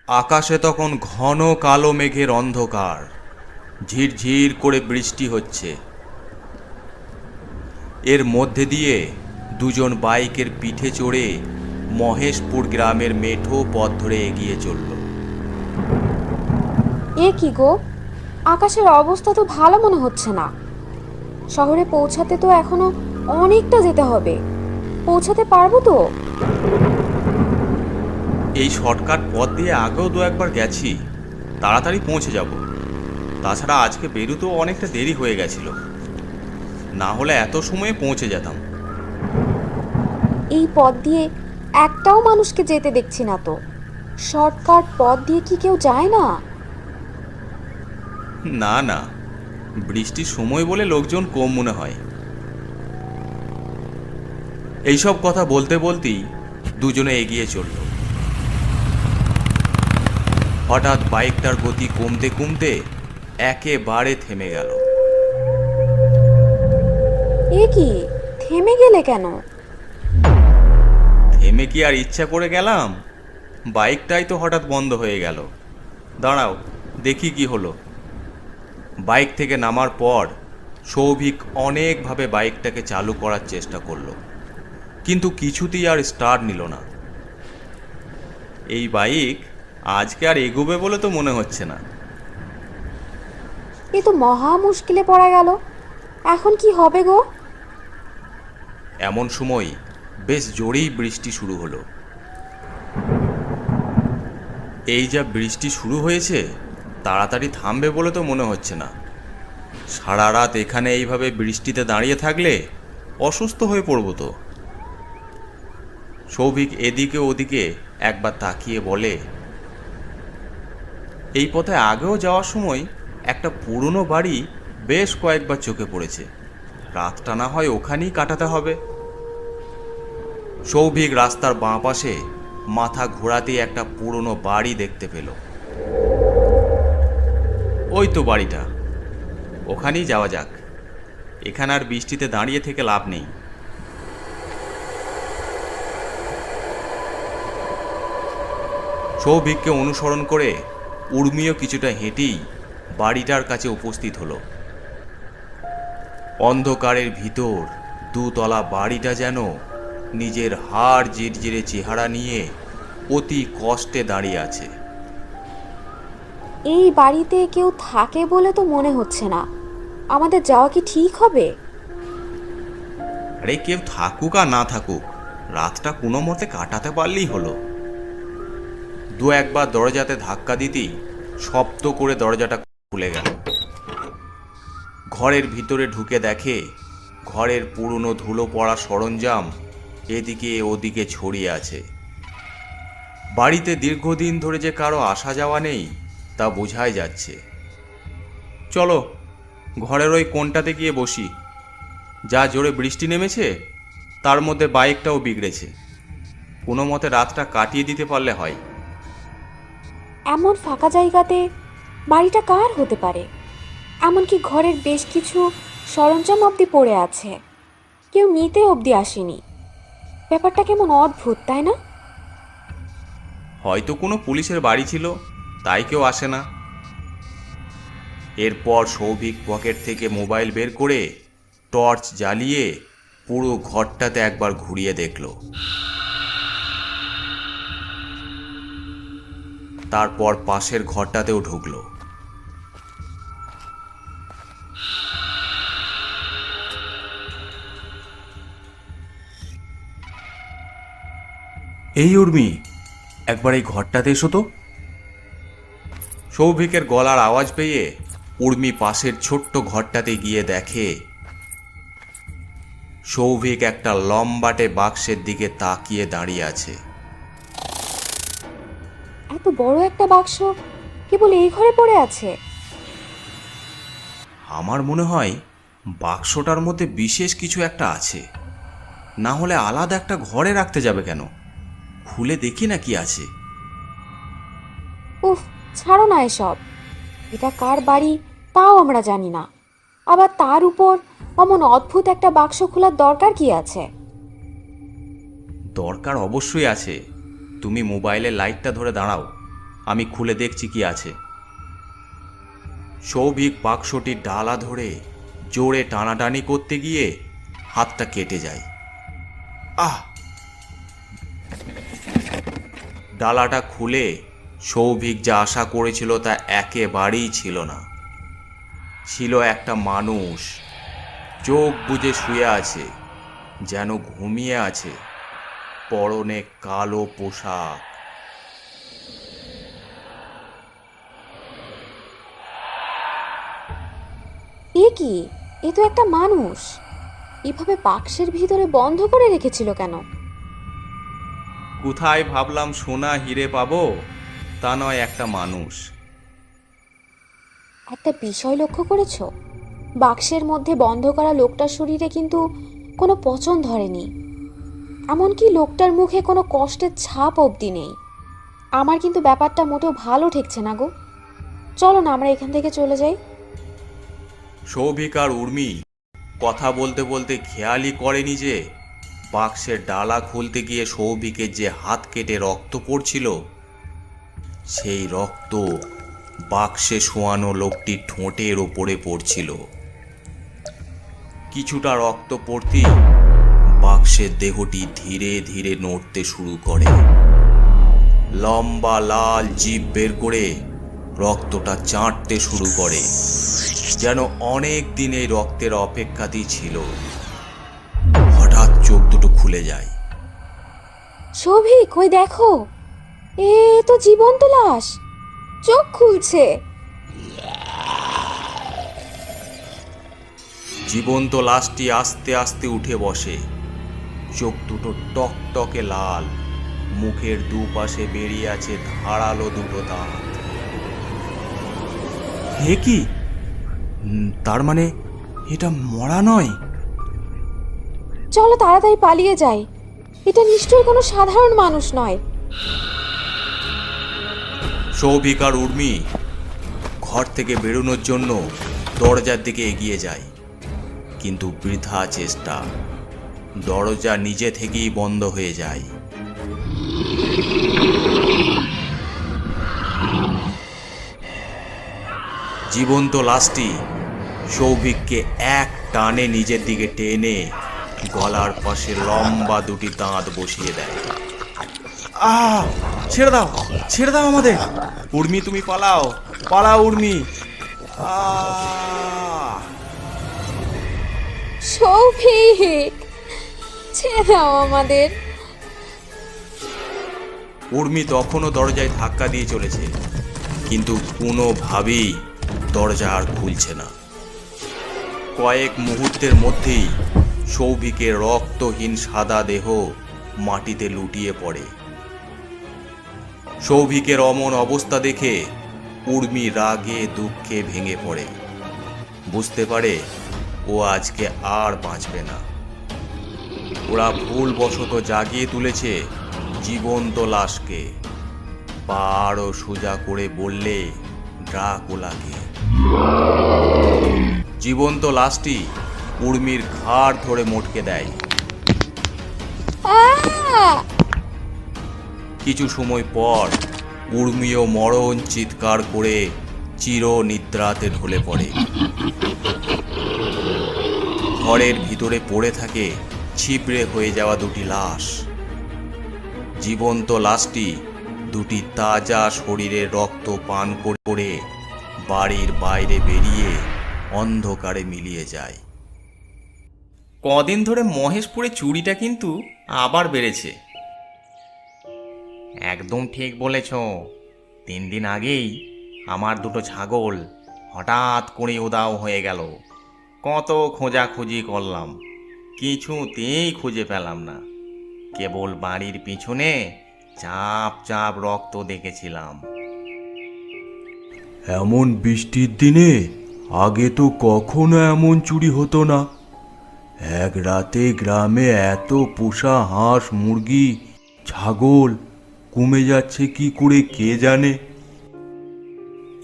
আকাশে তখন ঘন কালো মেঘের অন্ধকার, ঝিরঝির করে বৃষ্টি হচ্ছে। এর মধ্যে দিয়ে দুজন বাইকের পিঠে চড়ে মহেশপুর গ্রামের মেঠো পথ ধরে এগিয়ে চলল। এ কি গো, আকাশের অবস্থা তো ভালো মনে হচ্ছে না। শহরে পৌঁছাতে তো এখনো অনেকটা যেতে হবে। পৌঁছাতে পারবো তো? এই শর্টকাট পথ দিয়ে আগেও দু একবার গেছি, তাড়াতাড়ি পৌঁছে যাব। তাছাড়া আজকে বেরোতেও অনেকটা দেরি হয়ে গেছিল, না হলে এত সময়ে পৌঁছে যেতাম। এই পথ দিয়ে একটাও মানুষকে যেতে দেখছি না তো। শর্টকাট পথ দিয়ে কি কেউ যায় না? না না, বৃষ্টির সময় বলে লোকজন কম মনে হয়। এইসব কথা বলতে বলতেই দুজনে এগিয়ে চলল। হঠাৎ বাইকটার গতি কমতে কমতে একেবারে থেমে গেল। এ কি, থেমে গেলে কেন? থেমে কি আর ইচ্ছা করে গেলাম? বাইকটাই তো হঠাৎ বন্ধ হয়ে গেল। দাঁড়াও, দেখি কি হলো। বাইক থেকে নামার পর সৌভিক অনেকভাবে বাইকটাকে চালু করার চেষ্টা করলো, কিন্তু কিছুতেই আর স্টার্ট নিল না। এই বাইক আজকে আর এগোবে বলে তো মনে হচ্ছে না। এ তো মহা মুশকিলে পড়া গেল। এখন কি হবে গো? এমন সময় বেশ জোরেই বৃষ্টি শুরু হলো। এই যা বৃষ্টি শুরু হয়েছে, তাড়াতাড়ি থামবে বলে তো মনে হচ্ছে না। সারা রাত এখানে এইভাবে বৃষ্টিতে দাঁড়িয়ে থাকলে অসুস্থ হয়ে পড়ব তো। সৌভিক এদিকে ওদিকে একবার তাকিয়ে বলে, এই পথে আগেও যাওয়ার সময় একটা পুরনো বাড়ি বেশ কয়েকবার চোখে পড়েছে। রাতটা না হয় ওখানেই কাটাতে হবে। সৌভিক রাস্তার বাঁ পাশে মাথা ঘোরাতেই একটা পুরনো বাড়ি দেখতে পেল। ওই তো বাড়িটা, ওখানেই যাওয়া যাক। এখানে আর বৃষ্টিতে দাঁড়িয়ে থেকে লাভ নেই। সৌভিককে অনুসরণ করে উর্মিও কিছুটা হেঁটেই বাড়িটার কাছে উপস্থিত হলো। অন্ধকারের ভিতর দুতলা বাড়িটা যেন নিজের হাড় জিরজিরে চেহারা নিয়ে অতি কষ্টে দাঁড়িয়ে আছে। এই বাড়িতে কেউ থাকে বলে তো মনে হচ্ছে না। আমাদের যাওয়া কি ঠিক হবে? আরে কেউ থাকুক আর না থাকুক, রাতটা কোনো মতে কাটাতে পারলেই হলো। দু একবার দরজাতে ধাক্কা দিতেই শব্দ করে দরজাটা খুলে গেল। ঘরের ভিতরে ঢুকে দেখে ঘরের পুরনো ধুলো পড়া সরঞ্জাম এদিকে ওদিকে ছড়িয়ে আছে। বাড়িতে দীর্ঘদিন ধরে যে কারো আসা যাওয়া নেই তা বোঝাই যাচ্ছে। চলো, ঘরের ওই কোণটাতে গিয়ে বসি। যা জোরে বৃষ্টি নেমেছে, তার মধ্যে বাইকটাও বিগড়েছে। কোনো মতে রাতটা কাটিয়ে দিতে পারলে হয়। এমন ফাঁকা জায়গাতে বাড়িটা কার হতে পারে? এমনকি ঘরের বেশ কিছু সরঞ্জাম অবধি পড়ে আছে, কেউ নিতে অবধি আসেনি। ব্যাপারটা কেমন অদ্ভুত, তাই না? হয়তো কোনো পুলিশের বাড়ি ছিল, তাই কেউ আসে না। এরপর সৌভিক পকেট থেকে মোবাইল বের করে টর্চ জ্বালিয়ে পুরো ঘরটাতে একবার ঘুরিয়ে দেখল। তারপর পাশের ঘরটাতেও ঢুকলো। এই উর্মি, একবার এই ঘরটাতে এসো তো। সৌভিকের গলার আওয়াজ পেয়ে উর্মি পাশের ছোট্ট ঘরটাতে গিয়ে দেখে সৌভিক একটা লম্বাটে বাক্সের দিকে তাকিয়ে দাঁড়িয়ে আছে। এত বড় একটা বাক্স কেবল এই ঘরে পড়ে আছে? আমার মনে হয় বাক্সটার মধ্যে বিশেষ কিছু একটা আছে, না হলে আলাদা একটা ঘরে রাখতে যাবে কেন? খুলে দেখি না কি আছে। উফ, ছাড়ো না এসব। এটা কার বাড়ি তাও আমরা জানি না, আবার তার উপর অমন অদ্ভুত একটা বাক্স খোলার দরকার কি আছে? দরকার অবশ্যই আছে। তুমি মোবাইলের লাইটটা ধরে দাঁড়াও, আমি খুলে দেখছি কি আছে। সৌভিক বাক্সটির ডালা ধরে জোরে টানাটানি করতে গিয়ে হাতটা কেটে যায়। আহ! ডালাটা খুলে সৌভিক যা আশা করেছিল তা একেবারেই ছিল না। ছিল একটা মানুষ, চোখ বুজে শুয়ে আছে, যেন ঘুমিয়ে আছে, পরনে কালো পোশাক। এ কি? এ তো একটা মানুষ। এভাবে বাক্সের ভিতরে বন্ধ করে রেখেছিল কেন? কোথায় ভাবলাম সোনা হিরে পাবো, তা নয় একটা মানুষ। একটা বিষয় লক্ষ্য করেছো? বাক্সের মধ্যে বন্ধ করা লোকটার শরীরে কিন্তু কোনো পচন ধরেনি। এমনকি লোকটার মুখে কোনো কষ্টের ছাপ অবধি নেই। আমার কিন্তু ব্যাপারটা মোটেও ভালো ঠেকছে না গো। চলো না আমরা এখান থেকে চলে যাই। সৌভিক আর উর্মি কথা বলতে বলতে খেয়ালই করেনি যে বাক্সের ডালা খুলতে গিয়ে সৌভিকের যে হাত কেটে রক্ত পড়ছিল, সেই রক্ত বাক্সে শোয়ানো লোকটির ঠোঁটের ওপরে পড়ছিল। কিছুটা রক্ত পড়তেই বাক্সের দেহটি ধীরে ধীরে নড়তে শুরু করে। লম্বা লাল জিভ বের করে রক্তটা চাটতে শুরু করে, যেন অনেক দিন এই রক্তের অপেক্ষাতেই ছিল। হঠাৎ চোখ দুটো খুলে যায়। সৌভিক, ওই দেখো, এ তো জীবন্ত লাশ। চোখ খুলছে। জীবন্ত লাশটি আস্তে আস্তে উঠে বসে, চোখ দুটো টকটকে লাল, মুখের দুপাশে বেরিয়ে আছে ধারালো দুটো দাঁত। হে কি? তার মানে এটা মরা নয়? চলো তাড়াতাড়ি পালিয়ে যাই। এটা নিশ্চয়ই কোনো সাধারণ মানুষ নয়। সৌভিক আর উর্মি ঘর থেকে বেরোনোর জন্য দরজার দিকে এগিয়ে যায়, কিন্তু বৃথা চেষ্টা। দরজা নিজে থেকেই বন্ধ হয়ে যায়। জীবন্ত লাশটি সৌভিককে এক টানে নিজের দিকে টেনে গলার পাশে লম্বা দুটি দাঁত বসিয়ে দেয়। আহ! ছেড়ে দাও, ছেড়ে দাও আমাদের! উর্মি, তুমি পালাও, পালাও উর্মি! সৌভিক, ছেড়ে দাও আমাদের। উর্মি তখনও দরজায় ধাক্কা দিয়ে চলেছে, কিন্তু কোনোভাবেই দরজা আর খুলছে না। কয়েক মুহূর্তের মধ্যেই সৌভিকের রক্তহীন সাদা দেহ মাটিতে লুটিয়ে পড়ে। সৌভিকের অমন অবস্থা দেখে উর্মি রাগে দুঃখে ভেঙে পড়ে। বুঝতে পারে ও আজকে আর বাঁচবে না। ওরা ভুলবশত জাগিয়ে তুলেছে জীবন্ত লাশকে। পা আরো সোজা করে বললে ড্রাকুলাকে। জীবন্ত লাশটি উর্মির ঘাড় ধরে মটকে দেয়। কিছু সময় পর উর্মিও মরণ চিৎকার করে চির নিদ্রাতে ঢলে পড়ে। ঘরের ভিতরে পড়ে থাকে ছিবড়ে হয়ে যাওয়া দুটি লাশ। জীবন্ত লাশটি দুটি তাজা শরীরের রক্ত পান করে বাড়ির বাইরে বেরিয়ে অন্ধকারে মিলিয়ে যায়। কদিন ধরে মহেশপুরে চুরিটা কিন্তু আবার বেড়েছে। একদম ঠিক বলেছ। 3 দিন আগেই আমার দুটো ছাগল হঠাৎ করে উধাও হয়ে গেল। কত খোঁজাখুঁজি করলাম, কিছুতেই খুঁজে পেলাম না। কেবল বাড়ির পিছনে চাপ চাপ রক্ত দেখেছিলাম। এমন বৃষ্টির দিনে আগে তো কখনো এমন চুরি হতো না। এক রাতে গ্রামে এত পোষা হাঁস, মুরগি, ছাগল কমে যাচ্ছে কি করে কে জানে।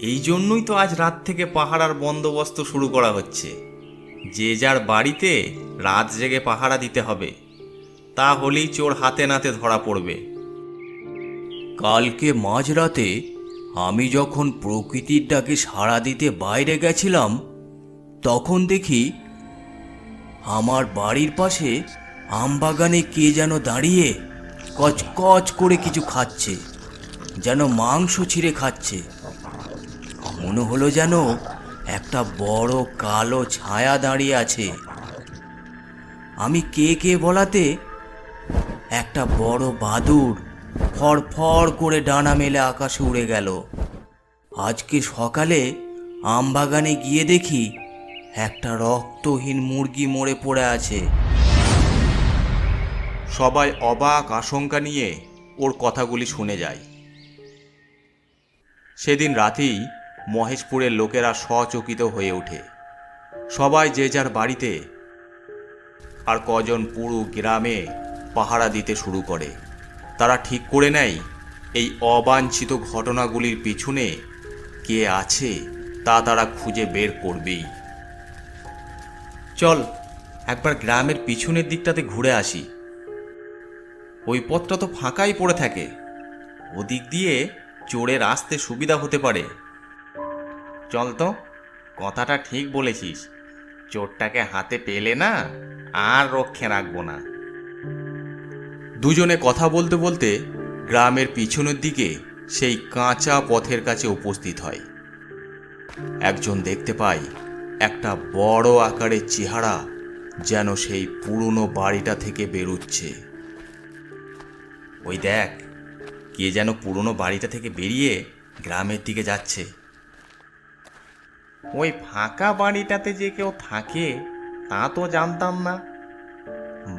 এই জন্যই তো আজ রাত থেকে পাহারার বন্দোবস্ত শুরু করা হচ্ছে। যে যার বাড়িতে রাত জেগে পাহারা দিতে হবে, তাহলেই চোর হাতে নাতে ধরা পড়বে। কালকে মাঝরাতে আমি যখন প্রকৃতির ডাকে সাড়া দিতে বাইরে গেছিলাম তখন দেখি আমার বাড়ির পাশে আমবাগানে কে যেন দাঁড়িয়ে কচকচ করে কিছু খাচ্ছে, যেন মাংস ছিঁড়ে খাচ্ছে। মনে হলো যেন একটা বড় কালো ছায়া দাঁড়িয়ে আছে। আমি কে কে বলাতে একটা বড় বাদুড় ফড়ফড় করে ডানা মেলে আকাশে উড়ে গেল। আজকে সকালে আমবাগানে গিয়ে দেখি একটা রক্তহীন মুরগি মরে পড়ে আছে। সবাই অবাক আশঙ্কা নিয়ে ওর কথাগুলি শুনে যায়। সেদিন রাতেই মহেশপুরের লোকেরা সচকিত হয়ে ওঠে। সবাই যে যার বাড়িতে আর কজন পুরো গ্রামে পাহারা দিতে শুরু করে। তারা ঠিক করে নেয় এই অবাঞ্ছিত ঘটনাগুলির পিছনে কে আছে তা তারা খুঁজে বের করবেই। চল একবার গ্রামের পিছনের দিকটাতে ঘুরে আসি। ওই পথটা তো ফাঁকাই পড়ে থাকে, ওদিক দিয়ে চোরের আসতে সুবিধা হতে পারে। চল তো, কথাটা ঠিক বলেছিস। চোরটাকে হাতে পেলে না আর রক্ষে রাখবো না। দুজনে কথা বলতে বলতে গ্রামের পিছনের দিকে সেই কাঁচা পথের কাছে উপস্থিত হয়। একজন দেখতে পায় একটা বড় আকারের চেহারা যেন সেই পুরনো বাড়িটা থেকে বেরোচ্ছে। ওই দেখ, কে যেন পুরনো বাড়িটা থেকে বেরিয়ে গ্রামের দিকে যাচ্ছে। ওই ফাঁকা বাড়িটাতে যে কেউ থাকে তা তো জানতাম না।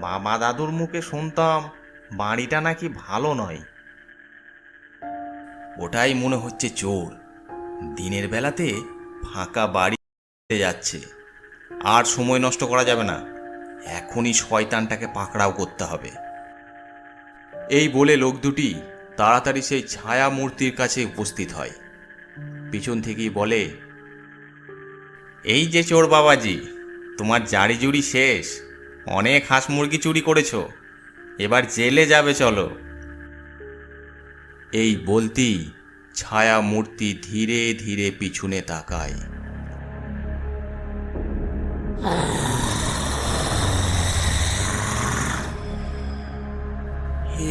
বাবা দাদুর মুখে শুনতাম বাড়িটা নাকি ভালো নয়। ওটাই মনে হচ্ছে চোর দিনের বেলাতে ফাঁকা বাড়িতে যাচ্ছে। আর সময় নষ্ট করা যাবে না, এখনই শয়তানটাকে পাকড়াও করতে হবে। এই বলে লোক দুটি তাড়াতাড়ি সেই ছায়া মূর্তির কাছে উপস্থিত হয়। পিছন থেকেই বলে, এই যে চোর বাবাজি, তোমার জারি জুড়ি শেষ। অনেক হাঁস মুরগি চুরি করেছো, এবার জেলে যাবে চলো। এই বলতেই ছায়া মূর্তি ধীরে ধীরে পিছনে তাকায়।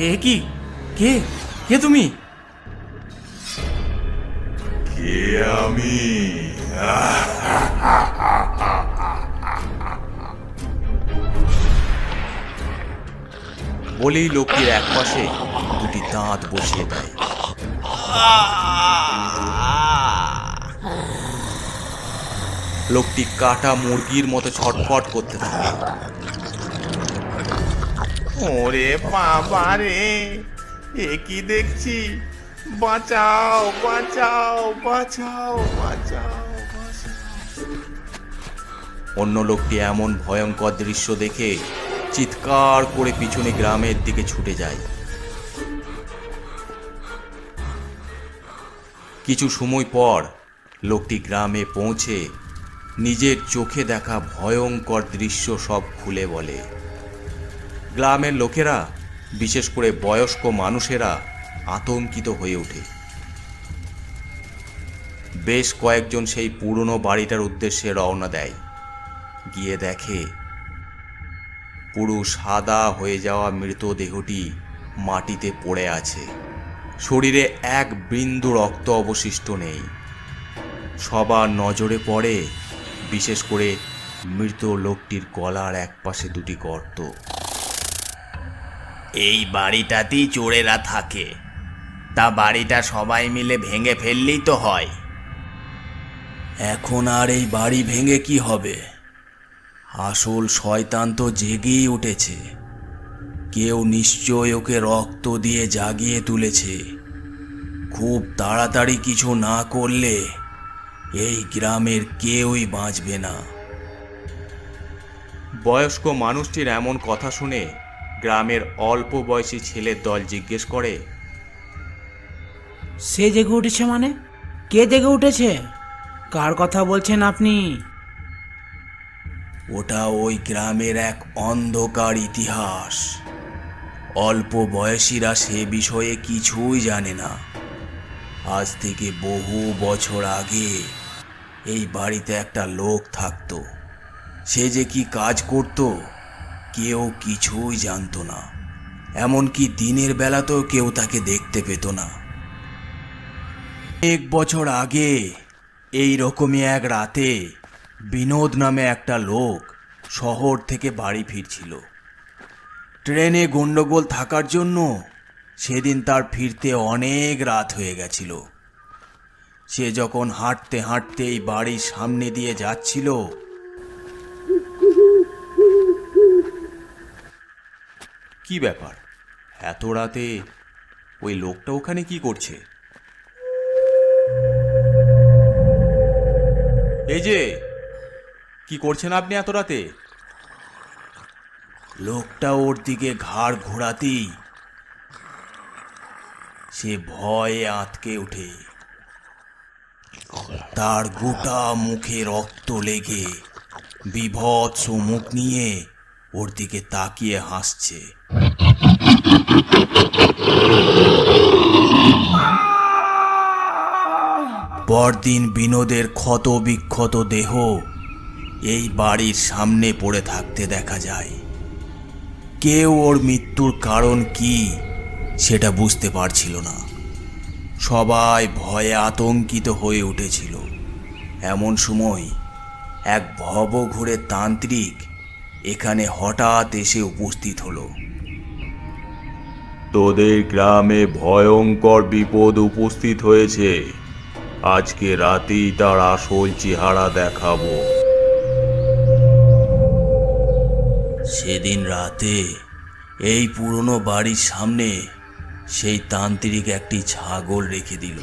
এ কি? কে কে তুমি? কে আমি? বলেই লোকটির একপাশে দুটি দাঁত বসিয়ে দেয়। লোকটি কাটা মুরগির মতো ছটফট করতে থাকে। ওরে বাবা রে, এ কি দেখছি! বাঁচাও বাঁচাও বাঁচাও বাঁচাও বাঁচাও! অন্য লোকটি এমন ভয়ঙ্কর দৃশ্য দেখে চিৎকার করে পিছনে গ্রামের দিকে ছুটে যায়। কিছু সময় পর লোকটি গ্রামে পৌঁছে নিজের চোখে দেখা ভয়ঙ্কর দৃশ্য সব খুলে বলে। গ্রামের লোকেরা, বিশেষ করে বয়স্ক মানুষেরা আতঙ্কিত হয়ে ওঠে। বেশ কয়েকজন সেই পুরনো বাড়িটার উদ্দেশ্যে রওনা দেয়। গিয়ে দেখে পুরো সাদা হয়ে যাওয়া মৃতদেহটি মাটিতে পড়ে আছে। শরীরে এক বিন্দু রক্ত অবশিষ্ট নেই। সবার নজরে পড়ে বিশেষ করে মৃত লোকটির গলার একপাশে দুটি গর্ত। এই বাড়িটাতেই চোরেরা থাকে, তা বাড়িটা সবাই মিলে ভেঙে ফেললেই তো হয়। এখন আর এই বাড়ি ভেঙে কি হবে? আসল শয়তান তো জেগেই উঠেছে। কেউ নিশ্চয় ওকে রক্ত দিয়ে জাগিয়ে তুলেছে। খুব তাড়াতাড়ি কিছু না করলে এই গ্রামের কেউই বাঁচবে না। বয়স্ক মানুষটির এমন কথা শুনে গ্রামের অল্প বয়সী ছেলের দল জিজ্ঞেস করে, সে জেগে উঠেছে মানে? কে জেগে উঠেছে? কার কথা বলছেন আপনি? ওটা ওই গ্রামের এক অন্ধকার ইতিহাস। অল্প বয়সীরা সে বিষয়ে কিছুই জানে না। আজ থেকে বহু বছর আগে এই বাড়িতে একটা লোক থাকতো। সে যে কি কাজ করত কেউ কিছুই জানতো না, এমনকি দিনের বেলাতেও কেউ তাকে দেখতে পেত না। এক বছর আগে এই রকমই এক রাতে বিনোদ নামে একটা লোক শহর থেকে বাড়ি ফিরছিল। ট্রেনে গন্ডগোল থাকার জন্য সেদিন তার ফিরতে অনেক রাত হয়ে গেছিল। সে যখন হাঁটতে হাঁটতে এই বাড়ির সামনে দিয়ে যাচ্ছিল, কি ব্যাপার, এত রাতে ওই লোকটা ওখানে কি করছে? এই যে, কি করছেন আপনি এত রাতে? লোকটা ওর দিকে ঘাড় ঘোরাতেই সে ভয়ে আঁতকে ওঠে। তার গোটা মুখে রক্ত লেগে বিভৎস মুখ নিয়ে ওর দিকে তাকিয়ে হাসছে। পরদিন বিনোদের ক্ষত বিক্ষত দেহ এই বাড়ির সামনে পড়ে থাকতে দেখা যায়। কেউ ওর মৃত্যুর কারণ কি সেটা বুঝতে পারছিল না। সবাই ভয়ে আতঙ্কিত হয়ে উঠেছিল। এমন সময় এক ভবঘুরে তান্ত্রিক এখানে হঠাৎ এসে উপস্থিত হলো। তোদের গ্রামে ভয়ঙ্কর বিপদ উপস্থিত হয়েছে। আজকে রাতেই তার আসল চেহারা দেখাবো। সেদিন রাতে এই পুরনো বাড়ির সামনে সেই তান্ত্রিক একটি ছাগল রেখে দিল।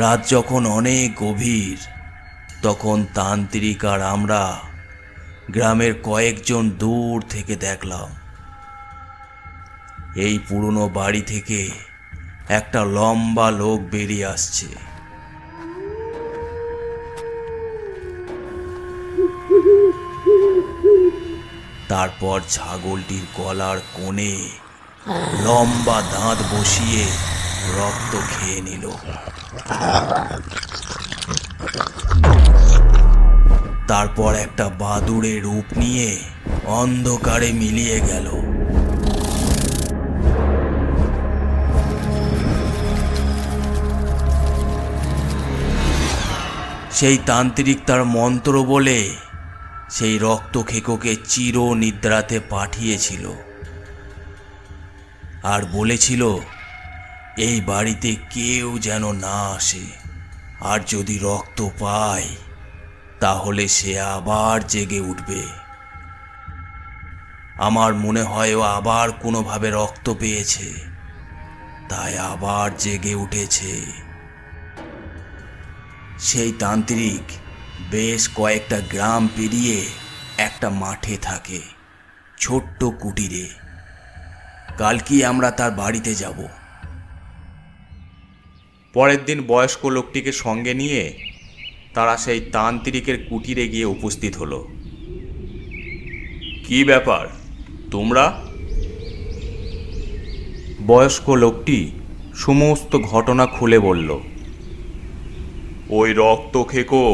রাত যখন অনেক গভীর, তখন তান্ত্রিক আর আমরা গ্রামের কয়েকজন দূর থেকে দেখলাম এই পুরনো বাড়ি থেকে একটা লম্বা লোক বেরিয়ে আসছে। তারপর ছাগলটির গলার কোণে লম্বা দাঁত বসিয়ে রক্ত খেয়ে নিল। তারপর একটা বাদুড়ের রূপ নিয়ে অন্ধকারে মিলিয়ে গেল। সেই তান্ত্রিক তার মন্ত্র বলে সেই রক্তখেকোকে চির নিদ্রাতে পাঠিয়েছিল আর বলেছিল এই বাড়িতে কেউ যেন না আসে, আর যদি রক্ত পায় তাহলে সে আবার জেগে উঠবে। আমার মনে হয় ও আবার কোনোভাবে রক্ত পেয়েছে, তাই আবার জেগে উঠেছে। সেই তান্ত্রিক বেশ কয়েকটা গ্রাম পেরিয়ে একটা মাঠে থাকে, ছোট্ট কুটিরে। কালকে আমরা তার বাড়িতে যাব। পরের দিন বয়স্ক লোকটিকে সঙ্গে নিয়ে তারা সেই তান্ত্রিকের কুটিরে গিয়ে উপস্থিত হলো। কি ব্যাপার তোমরা? বয়স্ক লোকটি সমস্ত ঘটনা খুলে বলল। ওই রক্ত খেকো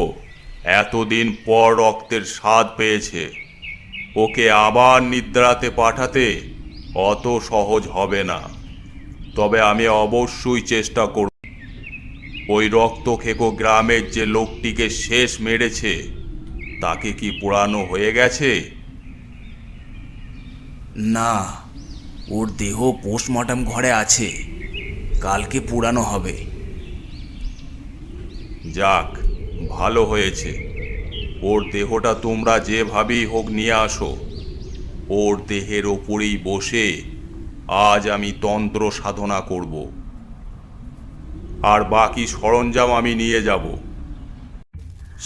এতদিন পর রক্তের স্বাদ পেয়েছে। ওকে আবার নিদ্রাতে পাঠাতে অত সহজ হবে না, তবে আমি অবশ্যই চেষ্টা করব। ওই রক্ত খেকো গ্রামের যে লোকটিকে শেষ মেরেছে তাকে কি পোড়ানো হয়ে গেছে? না, ওর দেহ পোস্টমর্টম ঘরে আছে, কালকে পুরানো হবে। যাক, ভালো হয়েছে। ওর দেহটা তোমরা যেভাবেই হোক নিয়ে আসো। ওর দেহের ওপরেই বসে আজ আমি তন্ত্র সাধনা করব, আর বাকি সরঞ্জাম আমি নিয়ে যাব।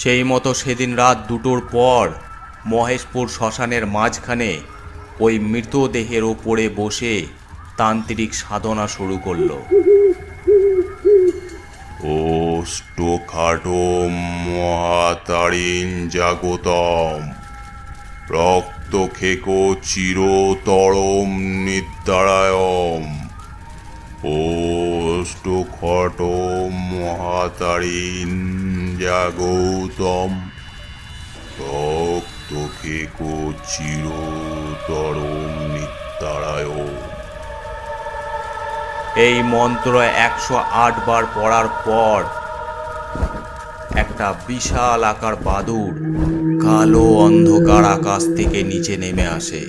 সেই মতো সেদিন রাত 2টোর পর মহেশপুর শ্মশানের মাঝখানে ওই মৃতদেহের ওপরে বসে তান্ত্রিক সাধনা শুরু করলো। ওষ্ঠখাটম মহাতারিণ জাগতম রক্ত খেকো চিরতরম নিদ্রায়ম। দুষ্ট খট মহাতারিণ যা গৌতম রক্ত খেকো চিরতরম নিত্যারায়। এই মন্ত্র 108 বার পড়ার পর একটা বিশাল আকার বাদুড় কালো অন্ধকার আকাশ থেকে নিচে নেমে আসে।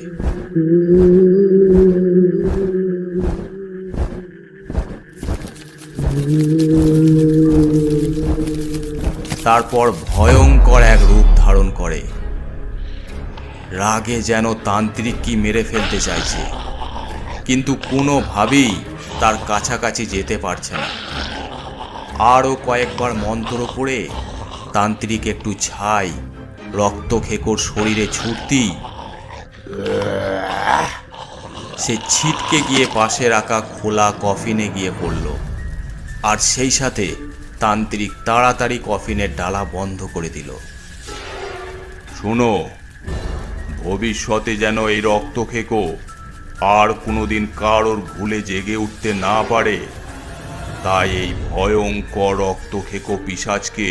তারপর ভয়ঙ্কর এক রূপ ধারণ করে। রাগে যেন তান্ত্রিক কি মেরে ফেলতে চাইছে, কিন্তু কোনোভাবেই তার কাছাকাছি যেতে পারছে না। আরও কয়েকবার মন্ত্র পড়ে তান্ত্রিক একটু ছাই রক্তখেকোর শরীরে ছুটতেই সে ছিটকে গিয়ে পাশে রাখা খোলা কফিনে গিয়ে পড়ল। আর সেই সাথে তান্ত্রিক তাড়াতাড়ি কফিনের ডালা বন্ধ করে দিল। শোনো, ভবিষ্যতে যেন এই রক্তখেকো আর কোনোদিন কারোর ভুলে জেগে উঠতে না পারে, তাই এই ভয়ঙ্কর রক্তখেকো পিশাচকে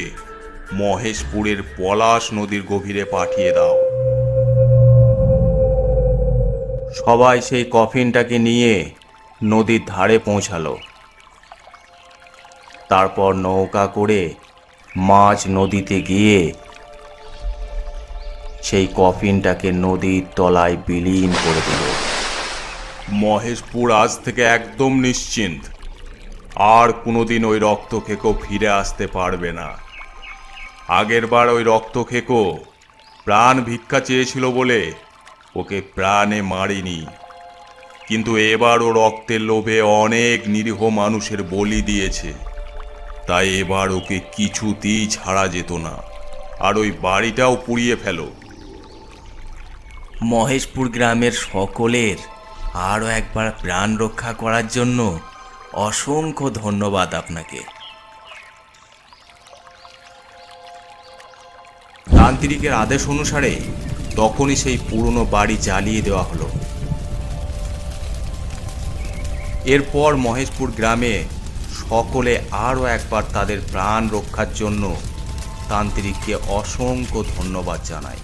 মহেশপুরের পলাশ নদীর গভীরে পাঠিয়ে দাও। সবাই সেই কফিনটাকে নিয়ে নদীর ধারে পৌঁছালো। তারপর নৌকা করে মাঝ নদীতে গিয়ে সেই কফিনটাকে নদীর তলায় বিলীন করে দিল। মহেশপুর আজ থেকে একদম নিশ্চিন্ত, আর কোনোদিন ওই রক্তখেকো ফিরে আসতে পারবে না। আগেরবার ওই রক্তখেকো প্রাণ ভিক্ষা চেয়েছিল বলে ওকে প্রাণে মারিনি, কিন্তু এবার ও রক্তের লোভে অনেক নিরীহ মানুষের বলি দিয়েছে, তাই এবার ওকে কিছুতেই ছাড়া যেত না। আর ওই বাড়িটাও পুড়িয়ে ফেলো। মহেশপুর গ্রামের সকলের আরও একবার প্রাণ রক্ষা করার জন্য অসংখ্য ধন্যবাদ আপনাকে। তান্ত্রিকের আদেশ অনুসারে তখনই সেই পুরনো বাড়ি জ্বালিয়ে দেওয়া হলো। এরপর মহেশপুর গ্রামে সকলে আরও একবার তাদের প্রাণ রক্ষার জন্য তান্ত্রিককে অসংখ্য ধন্যবাদ জানায়।